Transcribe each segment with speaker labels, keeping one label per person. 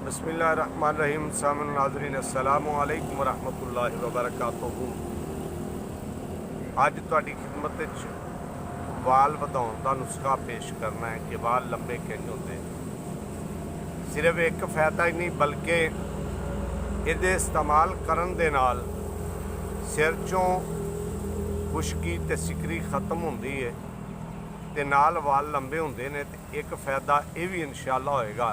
Speaker 1: बिस्मिल्लाहिर्रहमानिर्रहीम। सामन नाज़रीन अस्सलामु अलैकुम वरहमतुल्लाहि वबरकातुहू। अज तुहाडी खिदमत विच वाल वधाउण दा नुस्खा पेश करना है कि वाल लंबे किंज होंदे। सिर्फ एक फायदा ही नहीं बल्कि इहदे इस्तेमाल करन दे नाल सिर चों खुश्की ते सिकरी खत्म होंदी है ते नाल वाल लंबे होंदे ने। ते एक फायदा यह भी इंशाअल्लाह होएगा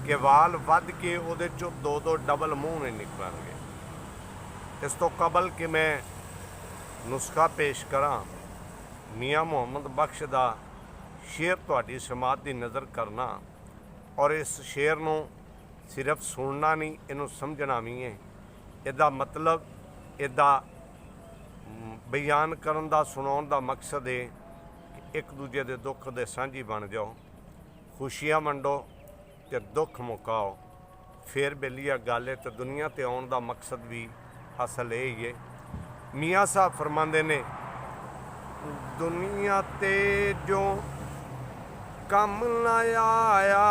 Speaker 1: कि वाल वध के उहदे चों दो डबल मूँह नहीं निकलणगे। इस तो कबल कि मैं नुस्खा पेश करा, मियाँ मुहम्मद बख्श दा शेर तुहाडी समात की नज़र करना और इस शेर नूं सिर्फ सुनना नहीं, इनू समझना भी है। इहदा मतलब इहदा बयान करन दा सुनाउण दा मकसद है कि एक दूजे दे दुख दे साझी बन जाओ, खुशियां वंडो ते दुख मुकाओ। फिर बेलिया गल है। तो दुनिया ते आउण दा मकसद भी असल यही है। मियाँ साहब फरमांदे ने, दुनिया ते जो कम ना आया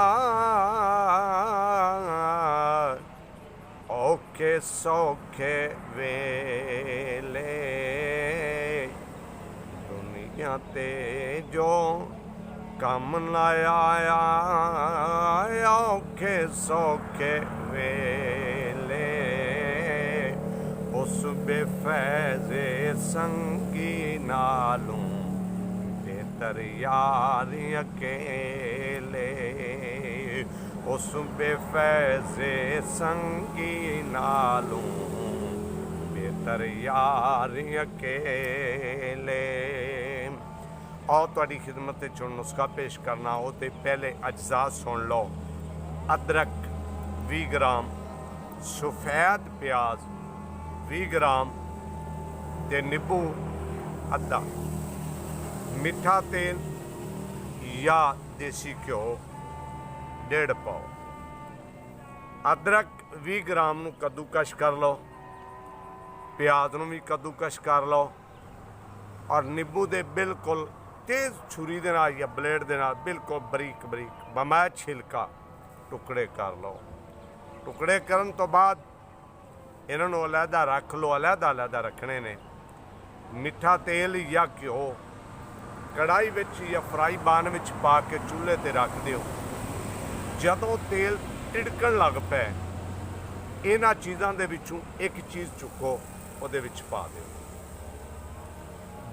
Speaker 1: औखे सौखे वेले, दुनिया ते जो कम ना आया औखे सौखे वेले, उस बेफैज़े संगी नालों बेहतर यारी अकेले, उस बेफैज़े संगी नालों बेहतर यारी अकेले। और तुहाडी खिदमत विच हुण नुस्खा पेश करना। वो तो पहले अज्जा सुन लो। अदरक 20 ग्राम, सफ़ेद प्याज 20 ग्राम ते नींबू अद्धा, मिठा तेल या देसी घ्यो 1.5 पाओ। अदरक 20 ग्राम नूं कद्दूकश कर लो, प्याज नूं भी कद्दूकश कर लो और नींबू दे बिल्कुल तेज़ छुरी दे नाल या ब्लेड दे नाल बिल्कुल बरीक बरीक बमै छिलका टुकड़े कर लो। टुकड़े करन तो बाद इन्हां नूं अलहदा रख लो, अलहदा रखने ने। मिठा तेल या घ्यो कढ़ाई विच या फ्राई पैन विच पा के चूल्हे ते रख दिओ। जदों तेल तिड़कण लग पै, इन्हां चीज़ां दे विचों एक चीज़ चुको, उहदे विच पा दिओ।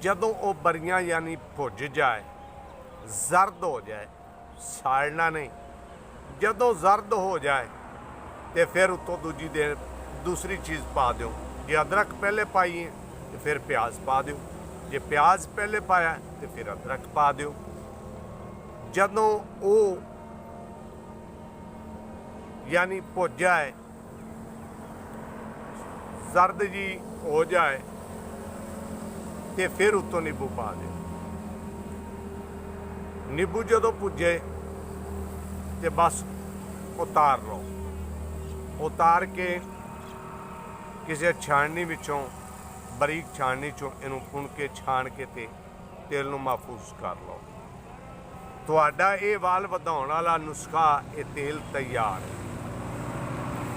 Speaker 1: जदों वो बरियां यानी भुज जाए, जर्द हो जाए, साड़ना नहीं, जदों जर्द हो जाए तो फिर उत्तों दूसरी चीज़ पा दो। जे अदरक पहले पाई है तो फिर प्याज पा दो, जे प्याज पहले पाया तो फिर अदरक पा दो। जदों वो यानी भुज जाए, जर्द जी हो जाए तो फिर उत्तों नींबू पा दे। नींबू जदों भुजे तो बस उतार लो। उतार के किसी छाननी विचों, बरीक छाननी चों इनू पुन के छान के तेल नूं महफूज कर लो। तुहाडा ये वाल वधाउण वाला नुस्खा, ये तेल तैयार है।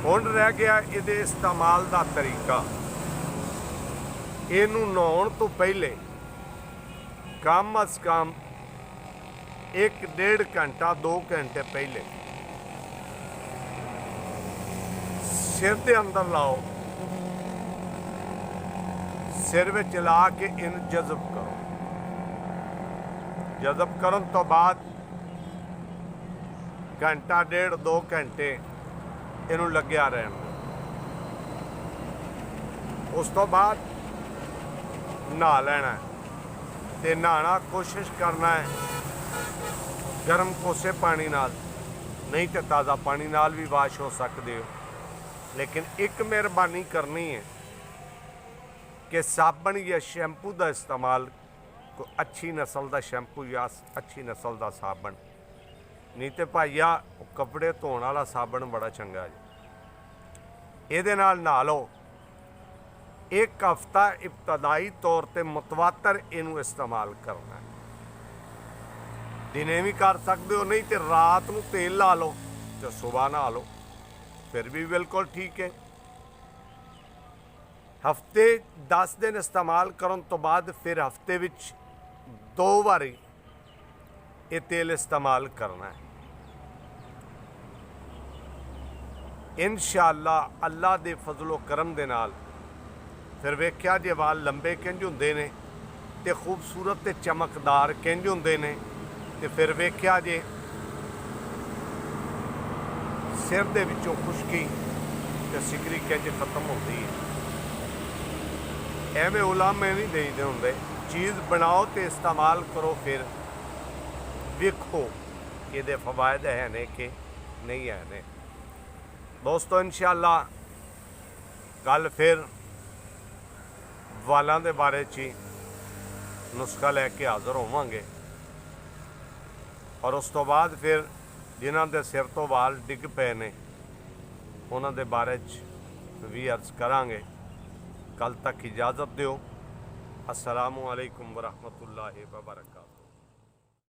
Speaker 1: हुण रह गया इहदे इस्तेमाल दा तरीका। इनू नहाउण तो पहले कम अज कम 1-1.5 घंटा 2 घंटे पहले सिर के अंदर लाओ। सिर में ला के इन जज़ब करो। जज़ब करन तो बाद घंटा 1.5-2 घंटे इनू लग्या रहन। उस तो बाद नहा लेना है। ते नहाना कोशिश करना है गर्म कोसे पानी नाल, नहीं तो ताज़ा पानी नाल भी वाश हो सकते हो। लेकिन एक मेहरबानी करनी है कि साबन या शैंपू का इस्तेमाल, कोई अच्छी नस्ल का शैंपू या अच्छी नस्ल का साबन, नहीं तो भाईया कपड़े धोने वाला साबन बड़ा चंगा जी, ये नहा लो। एक हफ्ता इब्तदाई तौर पर मुतवातर इनू इस्तेमाल करना है। दिने भी कर सकते हो, नहीं तो रात को तेल ला लो तो सुबह नहा लो। फिर भी बिल्कुल ठीक है। हफ्ते 10 दिन इस्तेमाल करन तो बाद फिर हफ्ते विच 2 बारी ये तेल इस्तेमाल करना है। इंशाअल्लाह अल्लाह दे फजलो करम दे नाल फिर वेख्या जे वाल लंबे किंज हुंदे ने ते खूबसूरत ते चमकदार किंज हुंदे ने, ते फिर वेख्या जे सिर दे विचों खुश्की ते सिकरी किंज खत्म होंदी है। एवें उलामे नहीं देईदे हुंदे, चीज़ बनाओ तो इस्तेमाल करो, फिर वेखो ये फवायद है ने कि नहीं है ने। दोस्तों इंशाअल्लाह कल फिर वालों के बारे च नुस्खा लैके हाज़र होवांगे, और उस तो बाद फिर जिन्हों के सिर तो वाल डिग पे ने उन्हों के बारे च भी अर्ज करांगे। कल तक इजाज़त दिओ। अस्सलामु अलैकुम वरहमतुल्लाहि वबरकातुहू।